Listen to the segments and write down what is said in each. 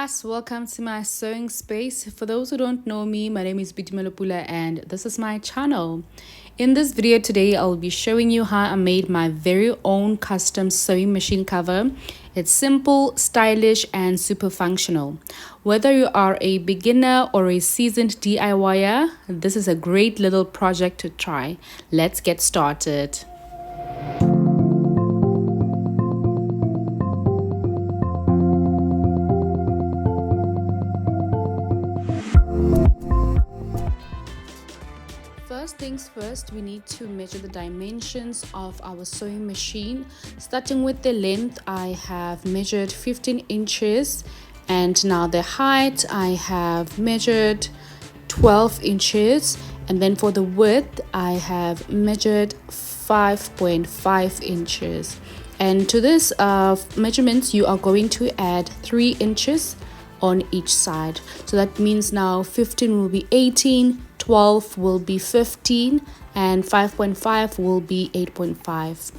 guys, welcome to my sewing space. For those who don't know me, my name is Bitimelopula and this is my channel. In this video today, I'll be showing you how I made my very own custom sewing machine cover. It's simple, stylish and super functional. Whether you are a beginner or a seasoned DIYer, this is a great little project to try. Let's get started. First things first, we need to measure the dimensions of our sewing machine. Starting with the length, I have measured 15 inches, and now the height I have measured 12 inches, and then for the width I have measured 5.5 inches. And to this measurements you are going to add 3 inches on each side. So that means now 15 will be 18, 12 will be 15, and 5.5 will be 8.5.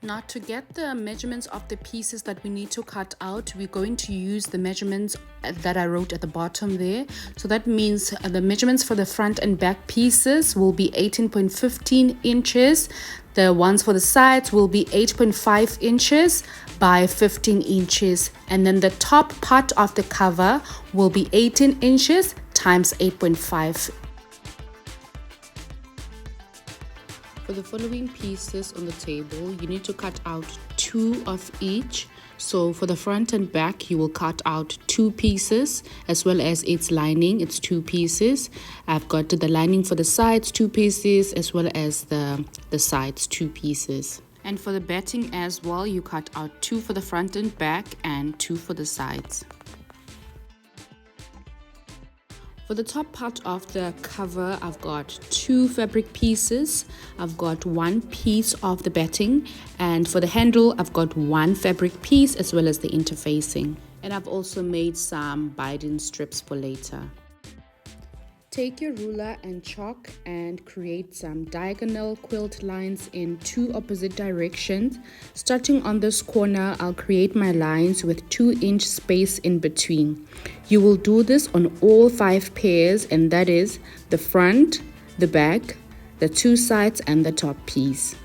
Now to get the measurements of the pieces that we need to cut out, we're going to use the measurements that I wrote at the bottom there. So that means the measurements for the front and back pieces will be 18.15 inches. The ones for the sides will be 8.5 inches by 15 inches. And then the top part of the cover will be 18 inches times 8.5. For the following pieces on the table, you need to cut out 2 of each. So for the front and back, you will cut out 2 pieces, as well as its lining, it's 2 pieces. I've got the lining for the sides, 2 pieces, as well as the sides, 2 pieces. And for the batting as well, you cut out 2 for the front and back and 2 for the sides. For the top part of the cover, I've got 2 fabric pieces. I've got 1 piece of the batting, and for the handle, I've got 1 fabric piece as well as the interfacing. And I've also made some binding strips for later. Take your ruler and chalk and create some diagonal quilt lines in 2 opposite directions. Starting on this corner, I'll create my lines with 2-inch space in between. You will do this on all 5 pairs, and that is the front, the back, the 2 sides and the top piece.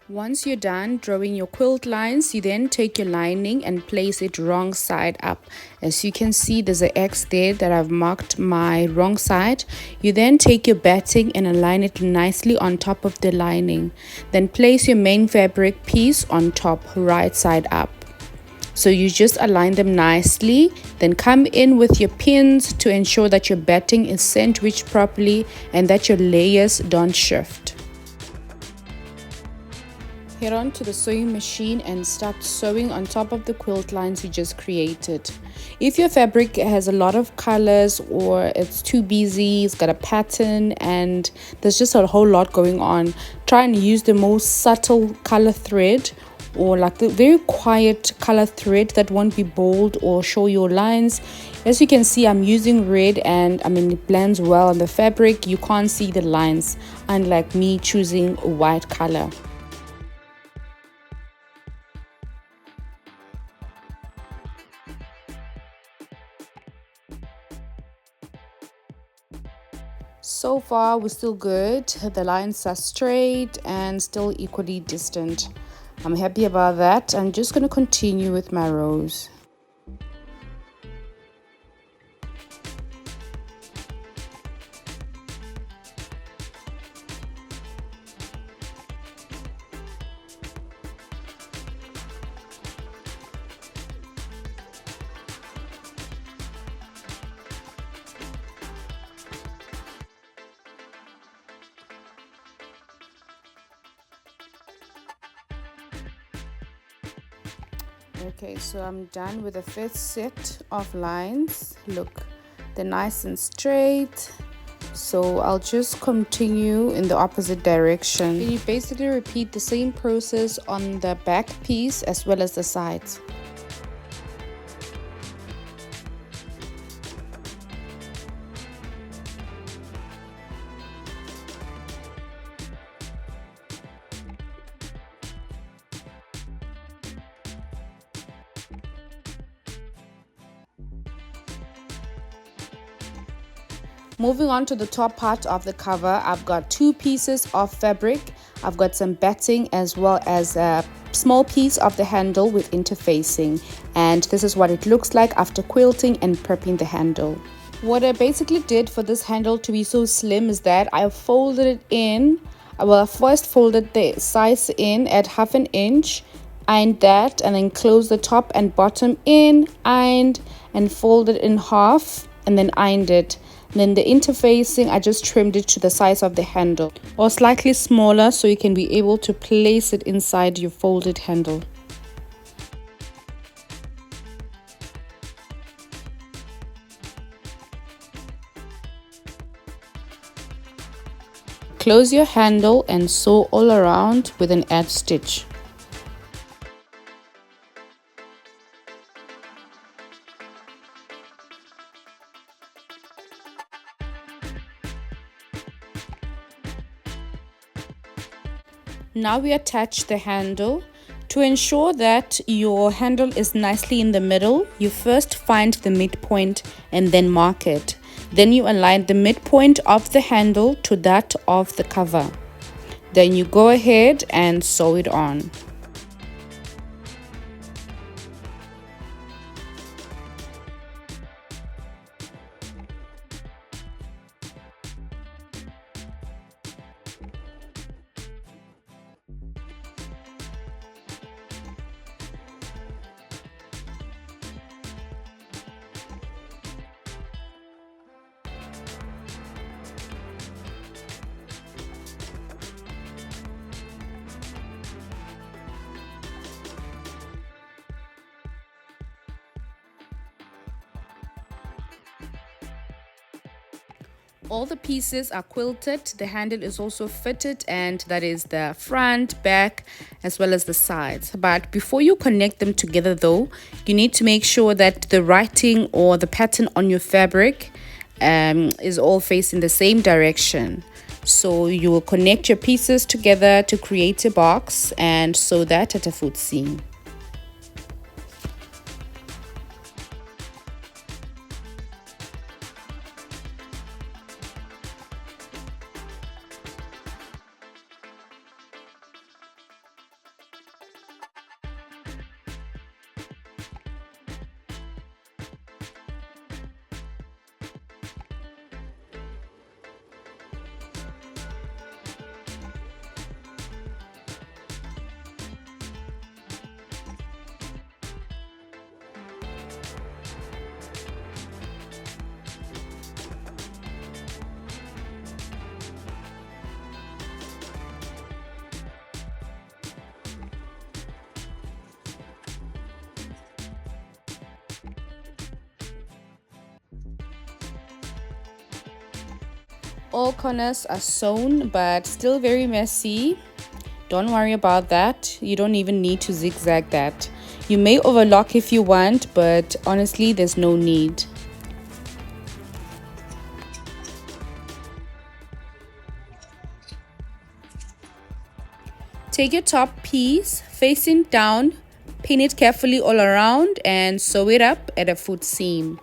Once you're done drawing your quilt lines, you then take your lining and place it wrong side up. As you can see, there's an X there that I've marked my wrong side. You then take your batting and align it nicely on top of the lining. Then place your main fabric piece on top, right side up. So you just align them nicely, then come in with your pins to ensure that your batting is sandwiched properly and that your layers don't shift. Head on to the sewing machine and start sewing on top of the quilt lines you just created. If your fabric has a lot of colors or it's too busy, it's got a pattern and there's just a whole lot going on, try and use the most subtle color thread, or like the very quiet color thread that won't be bold or show your lines. As you can see, I'm using red and it blends well on the fabric. You can't see the lines, unlike me choosing a white color. So far we're still good. The lines are straight and still equally distant. I'm happy about that. I'm just going to continue with my rows. Okay, so I'm done with the first set of lines. Look, they're nice and straight. So I'll just continue in the opposite direction. And you basically repeat the same process on the back piece as well as the sides. Moving on to the top part of the cover, I've got 2 pieces of fabric. I've got some batting as well as a small piece of the handle with interfacing. And this is what it looks like after quilting and prepping the handle. What I basically did for this handle to be so slim is that I folded it in. Well, I first folded the size in at 1/2 inch, ironed that, and then closed the top and bottom in, ironed and folded in half, and then ironed it. And then the interfacing, I just trimmed it to the size of the handle or slightly smaller so you can be able to place it inside your folded handle. Close your handle and sew all around with an edge stitch. Now we attach the handle. To ensure that your handle is nicely in the middle, you first find the midpoint and then mark it. Then you align the midpoint of the handle to that of the cover. Then you go ahead and sew it on. All the pieces are quilted, the handle is also fitted, and that is the front, back, as well as the sides. But before you connect them together though, you need to make sure that the writing or the pattern on your fabric is all facing the same direction. So you will connect your pieces together to create a box and sew that at a foot seam. All corners are sewn, but still very messy. Don't worry about that. You don't even need to zigzag that. You may overlock if you want, but honestly, there's no need. Take your top piece facing down, pin it carefully all around, and sew it up at a foot seam.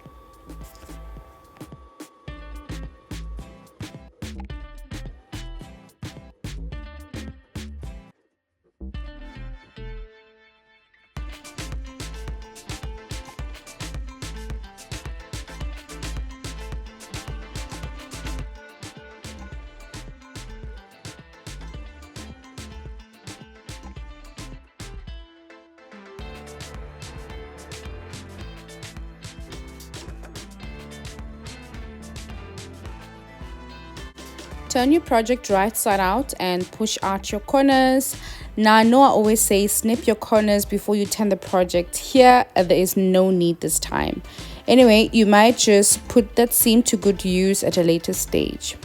Turn your project right side out and push out your corners. Now, I know I always say snip your corners before you turn the project. Here, there is no need this time. Anyway, you might just put that seam to good use at a later stage.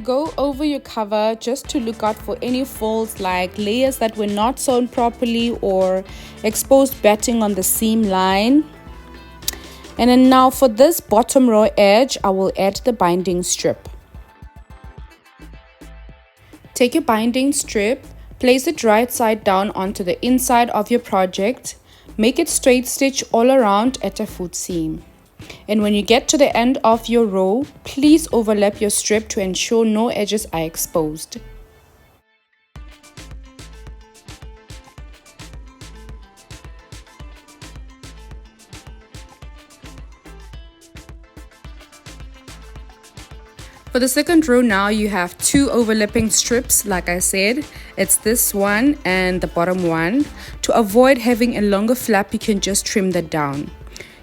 Go over your cover just to look out for any folds like layers that were not sewn properly or exposed batting on the seam line. And then now for this bottom row edge, I will add the binding strip. Take your binding strip, place it right side down onto the inside of your project. Make it straight stitch all around at a foot seam. And when you get to the end of your row, please overlap your strip to ensure no edges are exposed. For the second row now, you have two overlapping strips. Like I said, it's this one and the bottom one. To avoid having a longer flap, you can just trim that down.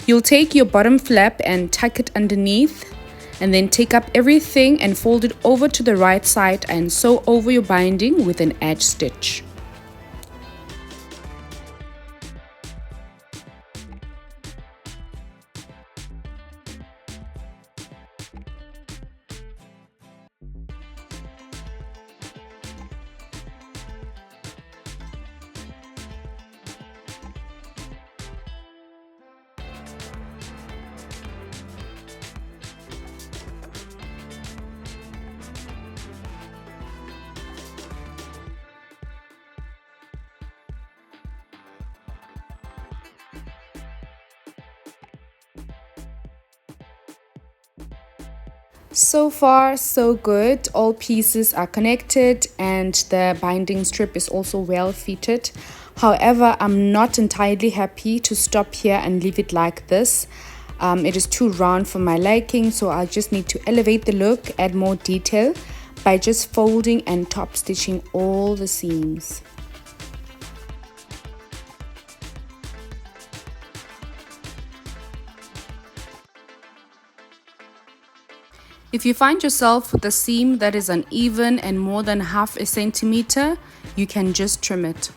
You'll take your bottom flap and tuck it underneath, and then take up everything and fold it over to the right side and sew over your binding with an edge stitch. So far so good. All pieces are connected and the binding strip is also well fitted. However, I'm not entirely happy to stop here and leave it like this. It is too round for my liking, so I just need to elevate the look, add more detail by just folding and top stitching all the seams. If you find yourself with a seam that is uneven and more than half a centimeter, you can just trim it.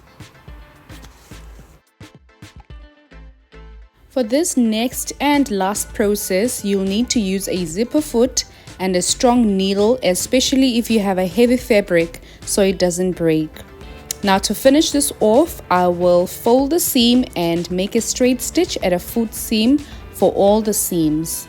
For this next and last process, you'll need to use a zipper foot and a strong needle, especially if you have a heavy fabric, so it doesn't break. Now to finish this off, I will fold the seam and make a straight stitch at a foot seam for all the seams.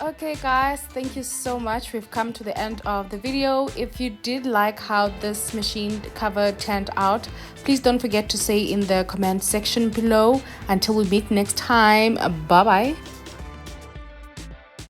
Okay guys, thank you so much. We've come to the end of the video. If you did like how this machine cover turned out, please don't forget to say in the comment section below. Until we meet next time, bye bye.